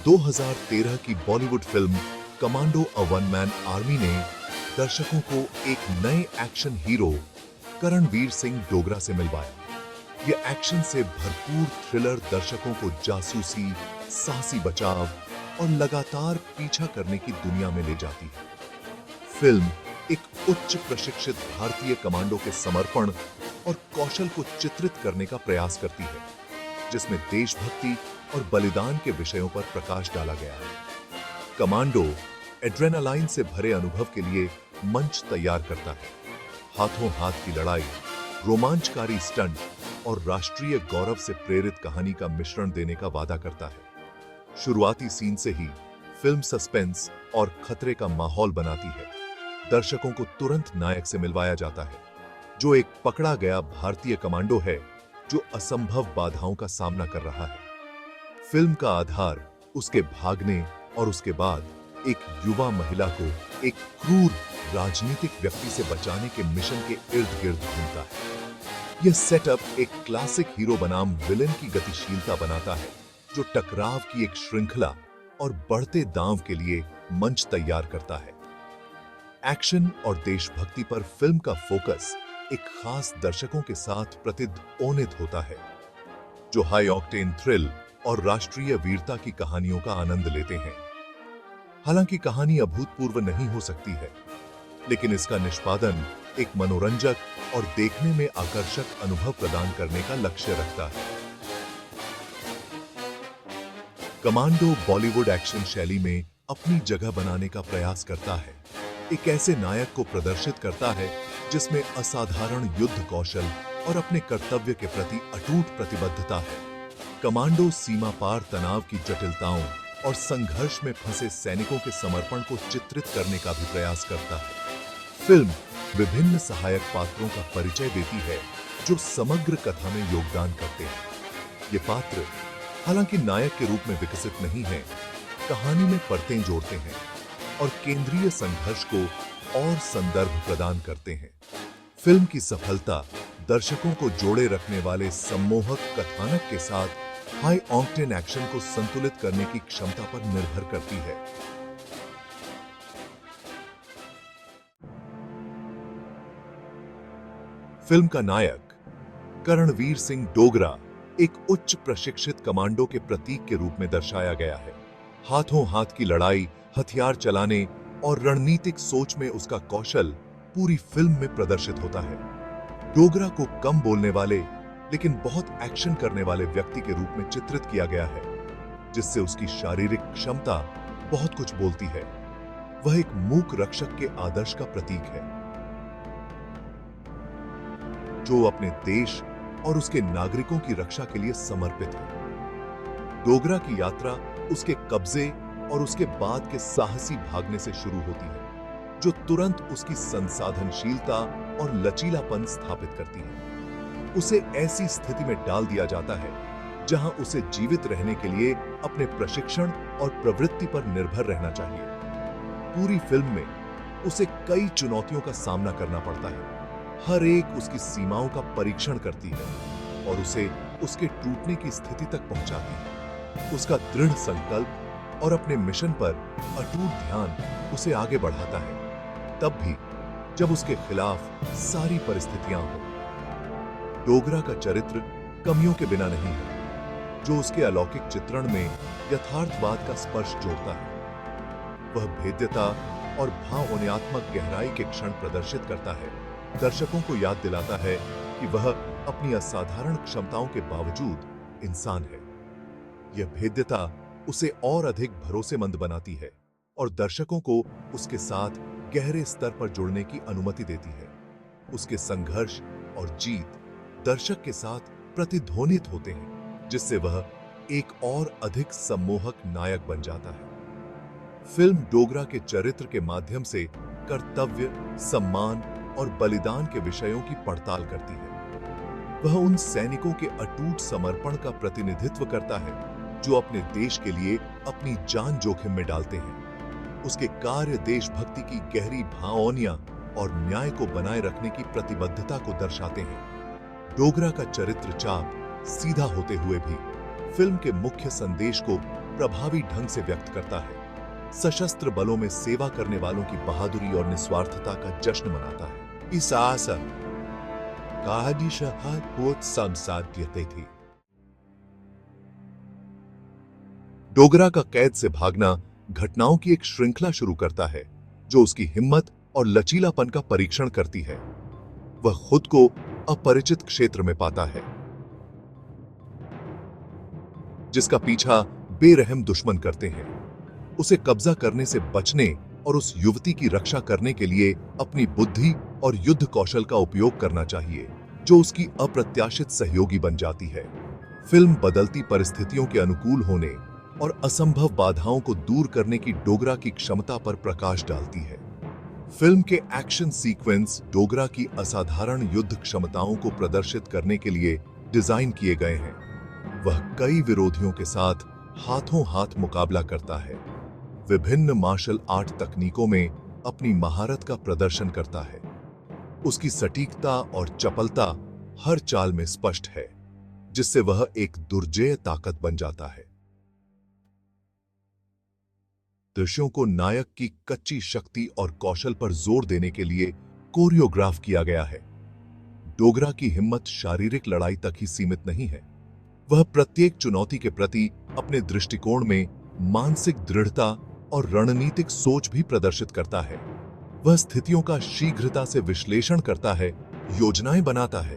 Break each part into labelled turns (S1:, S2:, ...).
S1: 2013 की Bollywood film commando a one man army ने दर्शकों को एक नए एक्शन हीरो करणवीर सिंह डोगरा से मिलवाया। यह एक्शन से भरपूर थ्रिलर दर्शकों को जासूसी, साहसी बचाव और लगातार पीछा करने की दुनिया में ले जाती है। फिल्म एक उच्च प्रशिक्षित भारतीय कमांडो के समर्पण और कौशल को चित्रित करने का प्रयास करती है, जिसमें देशभक्ति और बलिदान के विषयों पर प्रकाश डाला गया है। कमांडो एड्रेनालाइन से भरे अनुभव के लिए मंच तैयार करता है। हाथों हाथ की लड़ाई, रोमांचकारी स्टंट और राष्ट्रीय गौरव से प्रेरित कहानी का मिश्रण देने का वादा करता है। शुरुआती सीन से ही फिल्म सस्पेंस और खतरे का माहौल बनाती है। दर्शकों को तुरंत नायक से मिलवाया जाता है, जो एक पकड़ा गया भारतीय कमांडो है जो असंभव बाधाओं का सामना कर रहा है। फिल्म का आधार उसके भागने और उसके बाद एक युवा महिला को एक क्रूर राजनीतिक व्यक्ति से बचाने के मिशन के इर्द गिर्द घूमता है। यह सेटअप एक क्लासिक हीरो बनाम विलेन की गतिशीलता बनाता है, जो टकराव की एक श्रृंखला और बढ़ते दांव के लिए मंच तैयार करता है। एक्शन और देशभक्ति पर फिल्म का फोकस एक खास दर्शकों के साथ प्रतिध्वनित होता है, जो हाई ऑक्टेन थ्रिल और राष्ट्रीय वीरता की कहानियों का आनंद लेते हैं। हालांकि कहानी अभूतपूर्व नहीं हो सकती है, लेकिन इसका निष्पादन एक मनोरंजक और देखने में आकर्षक अनुभव प्रदान करने का लक्ष्य रखता है। कमांडो बॉलीवुड एक्शन शैली में अपनी जगह बनाने का प्रयास करता है। एक ऐसे नायक को प्रदर्शित करता है जिसमें असाधारण युद्ध कौशल और अपने कर्तव्य के प्रति अटूट प्रतिबद्धता है। कमांडो सीमा पार तनाव की जटिलताओं और संघर्ष में फंसे सैनिकों के समर्पण को चित्रित करने का भी प्रयास करता है। फिल्म विभिन्न सहायक पात्रों का परिचय देती है, जो समग्र कथा में योगदान करते हैं। ये पात्र हालांकि नायक के रूप में विकसित नहीं हैं, कहानी में परतें जोड़ते हैं और केंद्रीय संघर्ष को और संदर्भ प्रदान करते हैं। फिल्म की सफलता दर्शकों को जोड़े रखने वाले सम्मोहक कथानक के साथ हाई ऑक्टेन एक्शन को संतुलित करने की क्षमता पर निर्भर करती है। फिल्म का नायक करणवीर सिंह डोगरा एक उच्च प्रशिक्षित कमांडो के प्रतीक के रूप में दर्शाया गया है। हाथों हाथ की लड़ाई, हथियार चलाने और रणनीतिक सोच में उसका कौशल पूरी फिल्म में प्रदर्शित होता है। डोगरा को कम बोलने वाले लेकिन बहुत एक्शन करने वाले व्यक्ति के रूप में चित्रित किया गया है, जिससे उसकी शारीरिक क्षमता बहुत कुछ बोलती है। वह एक मूक रक्षक के आदर्श का प्रतीक है, जो अपने देश और उसके नागरिकों की रक्षा के लिए समर्पित है। डोगरा की यात्रा उसके कब्जे और उसके बाद के साहसी भागने से शुरू होती है, जो तुरंत उसकी संसाधनशीलता और लचीलापन स्थापित करती है। उसे ऐसी स्थिति में डाल दिया जाता है जहां उसे जीवित रहने के लिए अपने प्रशिक्षण और प्रवृत्ति पर निर्भर रहना चाहिए। पूरी फिल्म में उसे कई चुनौतियों का सामना करना पड़ता है। हर एक उसकी सीमाओं का परीक्षण करती है और उसे उसके टूटने की स्थिति तक पहुंचाती है। उसका दृढ़ संकल्प और अपने मिशन पर अटूट ध्यान उसे आगे बढ़ाता है, तब भी जब उसके खिलाफ सारी परिस्थितियां हों। डोगरा का चरित्र कमियों के बिना नहीं है, जो उसके अलौकिक चित्रण में यथार्थवाद का स्पर्श जोड़ता है। वह भेद्यता और भावनात्मक गहराई के क्षण प्रदर्शित करता है, दर्शकों को याद दिलाता है कि वह अपनी असाधारण क्षमताओं के बावजूद इंसान है। यह भेद्यता उसे और अधिक भरोसेमंद बनाती है और दर्शकों को उसके साथ गहरे स्तर पर जुड़ने की अनुमति देती है। उसके संघर्ष और जीत दर्शक के साथ प्रतिध्वनित होते हैं, जिससे वह एक और अधिक सम्मोहक नायक बन जाता है। फिल्म डोगरा के चरित्र के माध्यम से कर्तव्य, सम्मान और बलिदान के विषयों की पड़ताल करती है। वह उन सैनिकों के अटूट समर्पण का प्रतिनिधित्व करता है जो अपने देश के लिए अपनी जान जोखिम में डालते हैं। उसके कार्य देशभक्ति की गहरी भावनाएं और न्याय को बनाए रखने की प्रतिबद्धता को दर्शाते हैं। डोगरा का चरित्र चाप सीधा होते हुए भी फिल्म के मुख्य संदेश को प्रभावी ढंग से व्यक्त करता है, सशस्त्र बलों में सेवा करने वालों की बहादुरी और निस्वार्थता का जश्न मनाता है। इस आशा संसाध्यते थी। डोगरा का कैद से भागना घटनाओं की एक श्रृंखला शुरू करता है जो उसकी हिम्मत और लचीलापन का परीक्षण करती है। वह खुद को अपरिचित क्षेत्र में पाता है जिसका पीछा बेरहम दुश्मन करते हैं। उसे कब्जा करने से बचने और उस युवती की रक्षा करने के लिए अपनी बुद्धि और युद्ध कौशल का उपयोग करना चाहिए, जो उसकी अप्रत्याशित सहयोगी बन जाती है। फिल्म बदलती परिस्थितियों के अनुकूल होने और असंभव बाधाओं को दूर करने की डोगरा की क्षमता पर प्रकाश डालती है। फिल्म के एक्शन सीक्वेंस डोगरा की असाधारण युद्ध क्षमताओं को प्रदर्शित करने के लिए डिजाइन किए गए हैं। वह कई विरोधियों के साथ हाथों हाथ मुकाबला करता है, विभिन्न मार्शल आर्ट तकनीकों में अपनी महारत का प्रदर्शन करता है। उसकी सटीकता और चपलता हर चाल में स्पष्ट है, जिससे वह एक दुर्जेय ताकत बन जाता है। दृश्यों को नायक की कच्ची शक्ति और कौशल पर जोर देने के लिए कोरियोग्राफ किया गया है। डोगरा की हिम्मत शारीरिक लड़ाई तक ही सीमित नहीं है। वह प्रत्येक चुनौती के प्रति अपने दृष्टिकोण में मानसिक दृढ़ता और रणनीतिक सोच भी प्रदर्शित करता है। वह स्थितियों का शीघ्रता से विश्लेषण करता है, योजनाएं बनाता है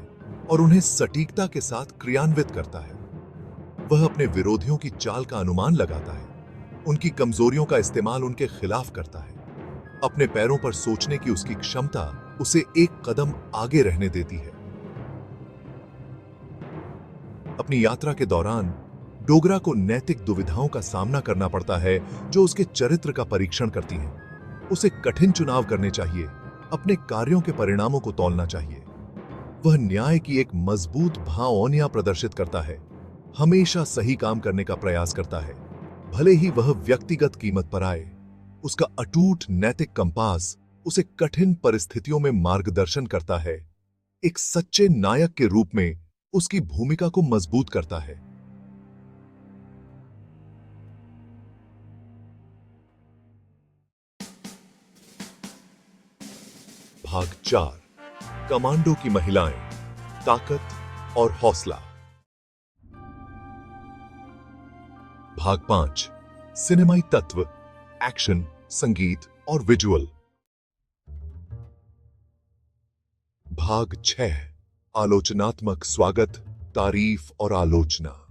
S1: और उन्हें सटीकता के साथ क्रियान्वित करता है। वह अपने विरोधियों की चाल का अनुमान लगाता है, उनकी कमजोरियों का इस्तेमाल उनके खिलाफ करता है। अपने पैरों पर सोचने की उसकी क्षमता उसे एक कदम आगे रहने देती है। अपनी यात्रा के दौरान डोगरा को नैतिक दुविधाओं का सामना करना पड़ता है जो उसके चरित्र का परीक्षण करती हैं। उसे कठिन चुनाव करने चाहिए, अपने कार्यों के परिणामों को तौलना चाहिए। वह न्याय की एक मजबूत भावना प्रदर्शित करता है, हमेशा सही काम करने का प्रयास करता है, भले ही वह व्यक्तिगत कीमत पर आए। उसका अटूट नैतिक कंपास उसे कठिन परिस्थितियों में मार्गदर्शन करता है, एक सच्चे नायक के रूप में उसकी भूमिका को मजबूत करता है। भाग 4, कमांडो की महिलाएं, ताकत और हौसला। भाग 5, सिनेमाई तत्व, एक्शन, संगीत और विजुअल। भाग 6, आलोचनात्मक स्वागत, तारीफ और आलोचना।